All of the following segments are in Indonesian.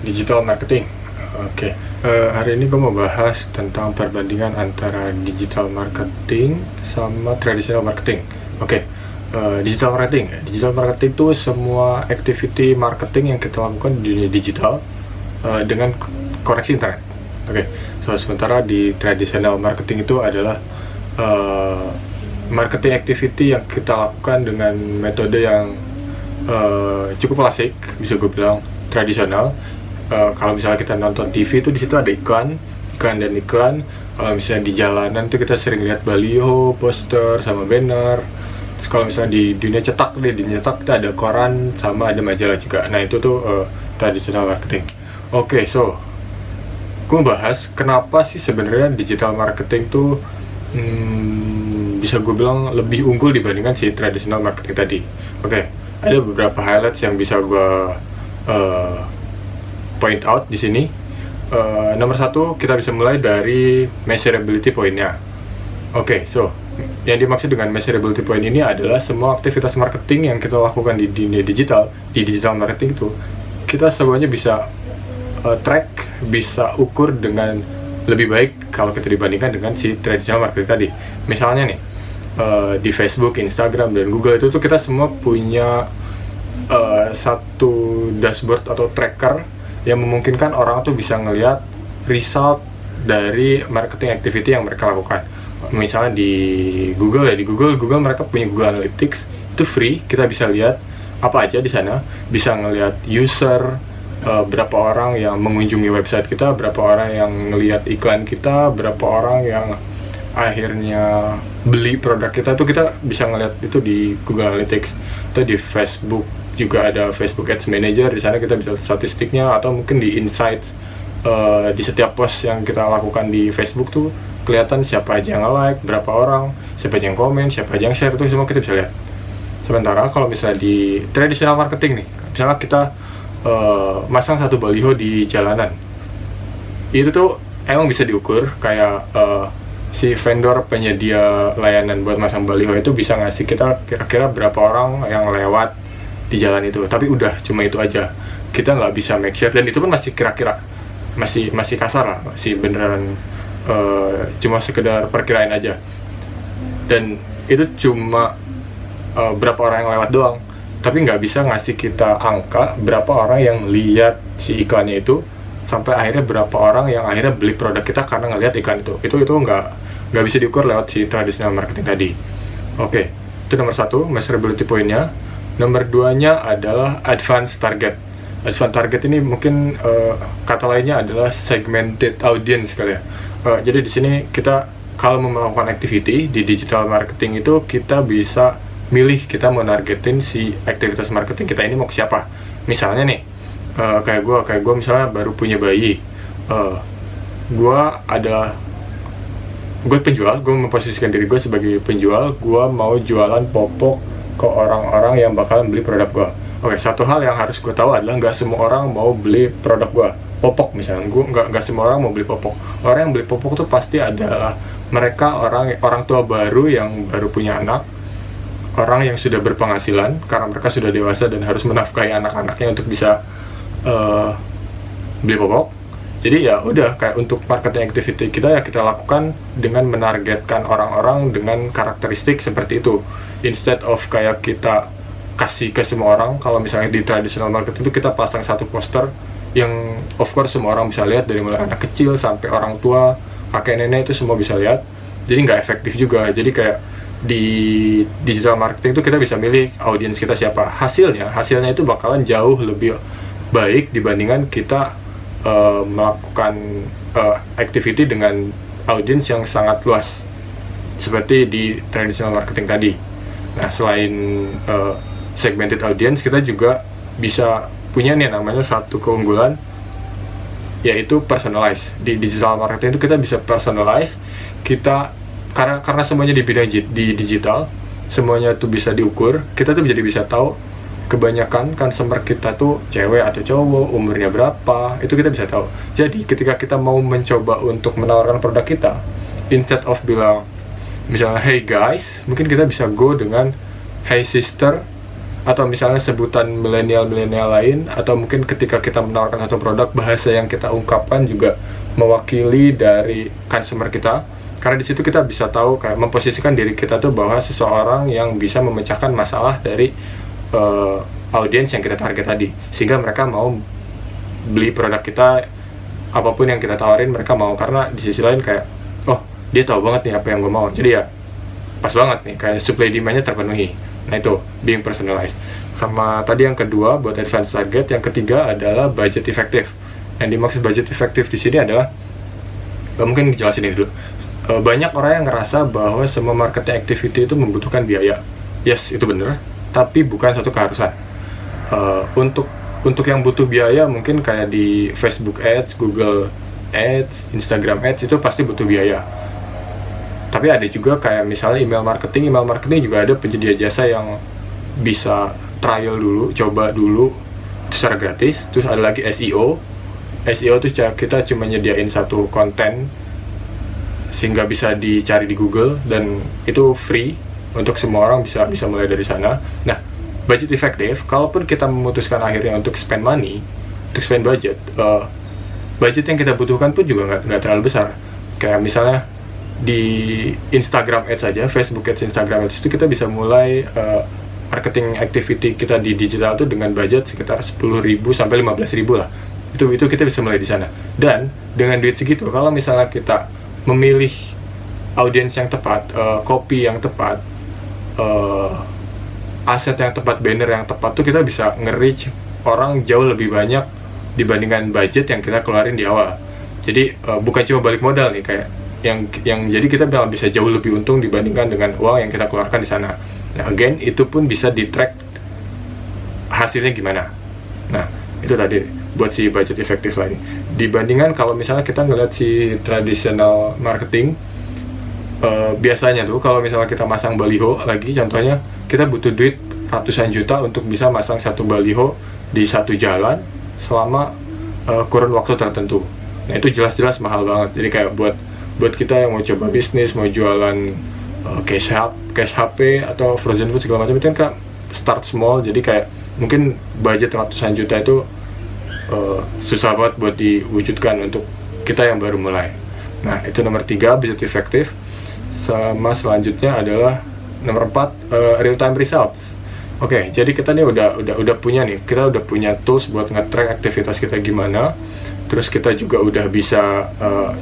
Digital marketing. Hari ini gue mau bahas tentang perbandingan antara digital marketing sama traditional marketing. Digital marketing. Digital marketing itu semua activity marketing yang kita lakukan di dunia digital dengan koneksi internet. Sementara di traditional marketing itu adalah marketing activity yang kita lakukan dengan metode yang cukup klasik, bisa gue bilang tradisional. Kalau misalnya kita nonton TV itu di situ ada iklan. Kalau misalnya di jalanan tuh kita sering lihat baliho, poster, sama banner. Terus kalau misalnya di dunia cetak kita ada koran sama ada majalah juga. Nah itu tuh traditional marketing. Gue bahas kenapa sih sebenarnya digital marketing tuh bisa gue bilang lebih unggul dibandingkan si traditional marketing tadi. Ada beberapa highlights yang bisa gue point out di sini. Nomor satu, kita bisa mulai dari measurability point-nya. Yang dimaksud dengan measurability point ini adalah semua aktivitas marketing yang kita lakukan di dunia digital, di digital marketing itu, kita semuanya bisa track, bisa ukur dengan lebih baik kalau kita dibandingkan dengan si traditional marketing tadi. Misalnya nih, di Facebook, Instagram, dan Google itu tuh kita semua punya satu dashboard atau tracker yang memungkinkan orang tuh bisa ngelihat result dari marketing activity yang mereka lakukan. Misalnya di Google mereka punya Google Analytics, itu free, kita bisa lihat apa aja di sana, bisa ngelihat user, berapa orang yang mengunjungi website kita, berapa orang yang ngelihat iklan kita, berapa orang yang akhirnya beli produk kita, tuh kita bisa ngelihat itu di Google Analytics. Atau di Facebook juga ada Facebook Ads Manager, di sana kita bisa statistiknya, atau mungkin di Insights, di setiap post yang kita lakukan di Facebook tuh kelihatan siapa aja yang like, berapa orang, siapa aja yang komen, siapa aja yang share, itu semua kita bisa lihat. Sementara kalau misalnya di traditional marketing nih, misalnya kita masang satu baliho di jalanan, itu tuh emang bisa diukur, kayak si vendor penyedia layanan buat masang baliho itu bisa ngasih kita kira-kira berapa orang yang lewat di jalan itu, tapi udah cuma itu aja, kita nggak bisa make sure, dan itu pun masih kira-kira, masih kasar lah, masih beneran cuma sekedar perkiraan aja, dan itu cuma berapa orang yang lewat doang, tapi nggak bisa ngasih kita angka berapa orang yang lihat si iklannya itu, sampai akhirnya berapa orang yang akhirnya beli produk kita karena ngelihat iklan itu nggak bisa diukur lewat si traditional marketing tadi. Itu nomor satu, measurability point-nya. Nomor duanya adalah advanced target. Advanced target ini mungkin kata lainnya adalah segmented audience kali ya. Jadi di sini kita kalau mau melakukan activity di digital marketing itu, kita bisa milih kita mau nargetin si aktivitas marketing kita ini mau ke siapa. Misalnya nih, kayak gue misalnya baru punya bayi, gue penjual, gue memposisikan diri gue sebagai penjual, gue mau jualan popok ke orang-orang yang bakalan beli produk gue. Satu hal yang harus gue tahu adalah nggak semua orang mau beli produk gue. Popok misalnya, nggak semua orang mau beli popok. Orang yang beli popok tuh pasti adalah mereka orang tua baru yang baru punya anak, orang yang sudah berpenghasilan karena mereka sudah dewasa dan harus menafkahi anak-anaknya untuk bisa beli popok. Jadi ya udah, kayak untuk marketing activity kita ya kita lakukan dengan menargetkan orang-orang dengan karakteristik seperti itu, instead of kayak kita kasih ke semua orang. Kalau misalnya di traditional marketing itu kita pasang satu poster yang of course semua orang bisa lihat, dari mulai anak kecil sampai orang tua, kakek nenek, itu semua bisa lihat, jadi nggak efektif juga. Jadi kayak di digital marketing itu kita bisa milih audiens kita siapa. Hasilnya itu bakalan jauh lebih baik dibandingkan kita melakukan activity dengan audiens yang sangat luas seperti di traditional marketing tadi. Nah, selain segmented audience, kita juga bisa punya nih namanya satu keunggulan, yaitu personalize. Di digital marketing itu kita bisa personalize, karena semuanya di bidang di digital, semuanya tuh bisa diukur. Kita tuh bisa tahu kebanyakan customer kita tuh cewek atau cowok, umurnya berapa, itu kita bisa tahu. Jadi ketika kita mau mencoba untuk menawarkan produk kita, instead of bilang misalnya hey guys, mungkin kita bisa go dengan hey sister, atau misalnya sebutan milenial lain, atau mungkin ketika kita menawarkan satu produk, bahasa yang kita ungkapkan juga mewakili dari consumer kita, karena di situ kita bisa tahu kayak memposisikan diri kita tuh bahwa seseorang yang bisa memecahkan masalah dari audiens yang kita target tadi, sehingga mereka mau beli produk kita, apapun yang kita tawarin mereka mau, karena di sisi lain kayak oh dia tahu banget nih apa yang gue mau, jadi ya pas banget nih, kayak supply demand-nya terpenuhi. Nah itu being personalized. Sama tadi yang kedua buat advanced target, yang ketiga adalah budget efektif. Yang dimaksud budget efektif di sini adalah mungkin dijelasin ini dulu. Banyak orang yang ngerasa bahwa semua marketing activity itu membutuhkan biaya. Yes, itu bener, tapi bukan suatu keharusan. Untuk yang butuh biaya mungkin kayak di Facebook Ads, Google Ads, Instagram Ads itu pasti butuh biaya. Tapi ada juga kayak misalnya email marketing juga ada penyedia jasa yang bisa trial dulu, coba dulu secara gratis. Terus ada lagi SEO tuh kita cuma nyediain satu konten sehingga bisa dicari di Google, dan itu free untuk semua orang, bisa mulai dari sana. Nah, budget efektif, kalaupun kita memutuskan akhirnya untuk spend money, untuk spend budget yang kita butuhkan pun juga nggak terlalu besar. Kayak misalnya di Instagram Ads saja, Facebook Ads, Instagram Ads itu kita bisa mulai marketing activity kita di digital itu dengan budget sekitar 10.000 sampai 15.000 lah. Itu kita bisa mulai di sana. Dan dengan duit segitu, kalau misalnya kita memilih audiens yang tepat, copy yang tepat, aset yang tepat, banner yang tepat, tuh kita bisa nge-reach orang jauh lebih banyak dibandingkan budget yang kita keluarin di awal. Jadi bukan cuma balik modal nih, kayak yang jadi kita bisa jauh lebih untung dibandingkan dengan uang yang kita keluarkan di sana. Nah, again, itu pun bisa di-track hasilnya gimana. Nah, itu tadi buat si budget efektif lagi. Dibandingkan kalau misalnya kita ngeliat si traditional marketing, biasanya tuh kalau misalnya kita masang baliho lagi, contohnya kita butuh duit ratusan juta untuk bisa masang satu baliho di satu jalan selama kurun waktu tertentu. Nah, itu jelas-jelas mahal banget. Jadi kayak buat kita yang mau coba bisnis, mau jualan cash HP atau frozen food segala macam, itu kan start small, jadi kayak mungkin budget ratusan juta itu susah banget buat diwujudkan untuk kita yang baru mulai. Nah, itu nomor 3, budget efektif. Sama selanjutnya adalah nomor 4, real time results. Oke, jadi kita nih udah punya tools buat nge-track aktivitas kita gimana. Terus kita juga udah bisa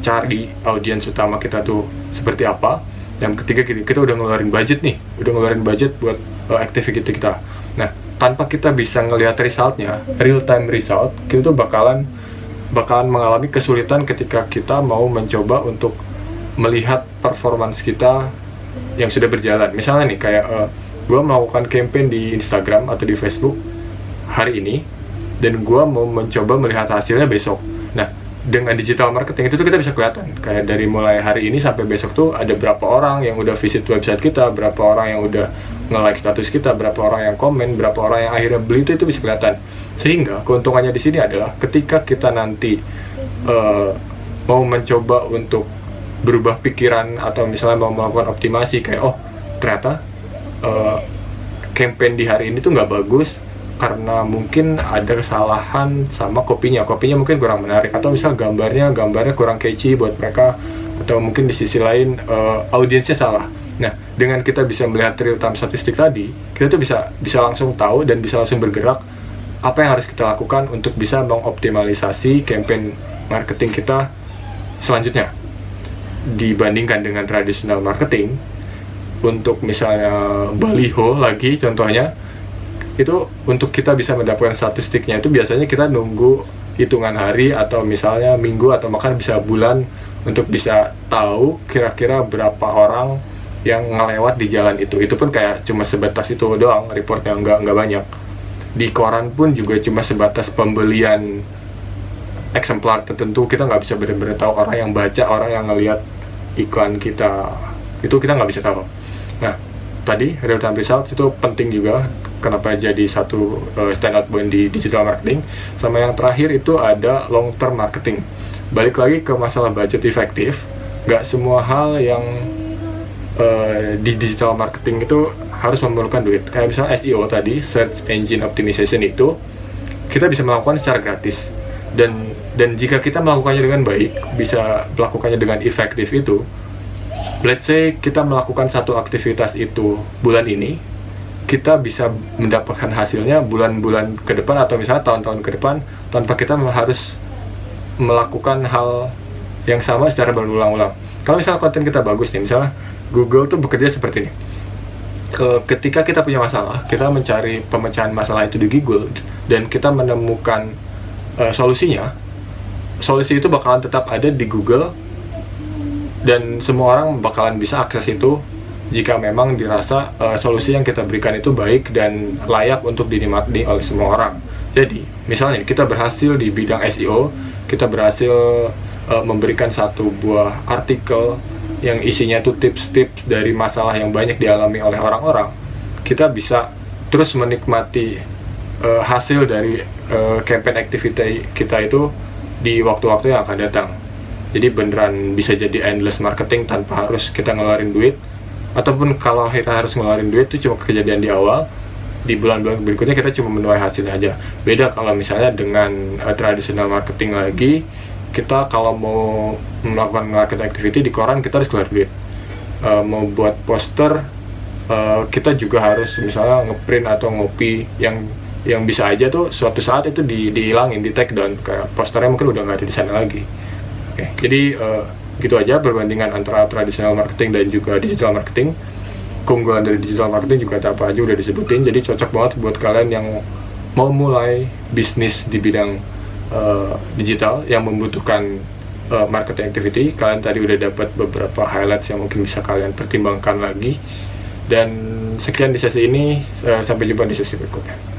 cari audiens utama kita tuh seperti apa. Yang ketiga, kita udah ngeluarin budget buat activity kita. Nah, tanpa kita bisa ngelihat resultnya, real time result, kita tuh bakalan mengalami kesulitan ketika kita mau mencoba untuk melihat performance kita yang sudah berjalan. Misalnya nih, kayak gue melakukan campaign di Instagram atau di Facebook hari ini, dan gue mau mencoba melihat hasilnya besok. Nah, dengan digital marketing itu tuh kita bisa kelihatan kayak dari mulai hari ini sampai besok tuh ada berapa orang yang udah visit website kita, berapa orang yang udah nge-like status kita, berapa orang yang komen, berapa orang yang akhirnya beli, itu bisa kelihatan. Sehingga keuntungannya di sini adalah ketika kita nanti mau mencoba untuk berubah pikiran atau misalnya mau melakukan optimasi, kayak oh ternyata campaign di hari ini tuh nggak bagus karena mungkin ada kesalahan sama kopinya mungkin kurang menarik, atau misal gambarnya kurang catchy buat mereka, atau mungkin di sisi lain audiensnya salah. Nah, dengan kita bisa melihat real time statistik tadi, kita tuh bisa langsung tahu dan bisa langsung bergerak apa yang harus kita lakukan untuk bisa mengoptimalisasi campaign marketing kita selanjutnya. Dibandingkan dengan traditional marketing, untuk misalnya baliho lagi contohnya, itu untuk kita bisa mendapatkan statistiknya itu biasanya kita nunggu hitungan hari atau misalnya minggu atau bahkan bisa bulan untuk bisa tahu kira-kira berapa orang yang ngelewat di jalan itu. Itu pun kayak cuma sebatas itu doang, reportnya nggak banyak. Di koran pun juga cuma sebatas pembelian eksemplar tertentu, kita nggak bisa benar-benar tahu orang yang baca, orang yang ngelihat iklan kita, itu kita nggak bisa tahu. Nah, tadi real time results itu penting juga, kenapa jadi satu standout point di digital marketing. Sama yang terakhir itu ada long term marketing. Balik lagi ke masalah budget efektif, nggak semua hal yang di digital marketing itu harus memerlukan duit. Kayak misalnya SEO tadi, Search Engine Optimization, itu kita bisa melakukan secara gratis. Dan jika kita melakukannya dengan baik, bisa melakukannya dengan efektif itu, let's say kita melakukan satu aktivitas itu bulan ini, kita bisa mendapatkan hasilnya bulan-bulan ke depan atau misalnya tahun-tahun ke depan tanpa kita harus melakukan hal yang sama secara berulang-ulang. Kalau misalnya konten kita bagus nih, misalnya Google tuh bekerja seperti ini. Ketika kita punya masalah, kita mencari pemecahan masalah itu di Google dan kita menemukan solusinya, solusi itu bakalan tetap ada di Google dan semua orang bakalan bisa akses itu jika memang dirasa solusi yang kita berikan itu baik dan layak untuk dinikmati oleh semua orang. Jadi, misalnya kita berhasil di bidang SEO, kita berhasil memberikan satu buah artikel yang isinya tuh tips-tips dari masalah yang banyak dialami oleh orang-orang, kita bisa terus menikmati hasil dari campaign activity kita itu di waktu-waktu yang akan datang. Jadi beneran bisa jadi endless marketing tanpa harus kita ngeluarin duit, ataupun kalau kita harus ngeluarin duit itu cuma kejadian di awal, di bulan-bulan berikutnya kita cuma menuai hasilnya aja. Beda kalau misalnya dengan traditional marketing lagi, kita kalau mau melakukan marketing activity di koran kita harus keluar duit. Mau buat poster, kita juga harus misalnya ngeprint atau ngopi yang bisa aja tuh suatu saat itu dihilangin, di take down, kayak posternya mungkin udah nggak ada di sana lagi. Oke, jadi gitu aja perbandingan antara traditional marketing dan juga digital marketing. Keunggulan dari digital marketing juga apa aja udah disebutin, jadi cocok banget buat kalian yang mau mulai bisnis di bidang digital yang membutuhkan marketing activity. Kalian tadi udah dapat beberapa highlights yang mungkin bisa kalian pertimbangkan lagi. Dan sekian di sesi ini, sampai jumpa di sesi berikutnya.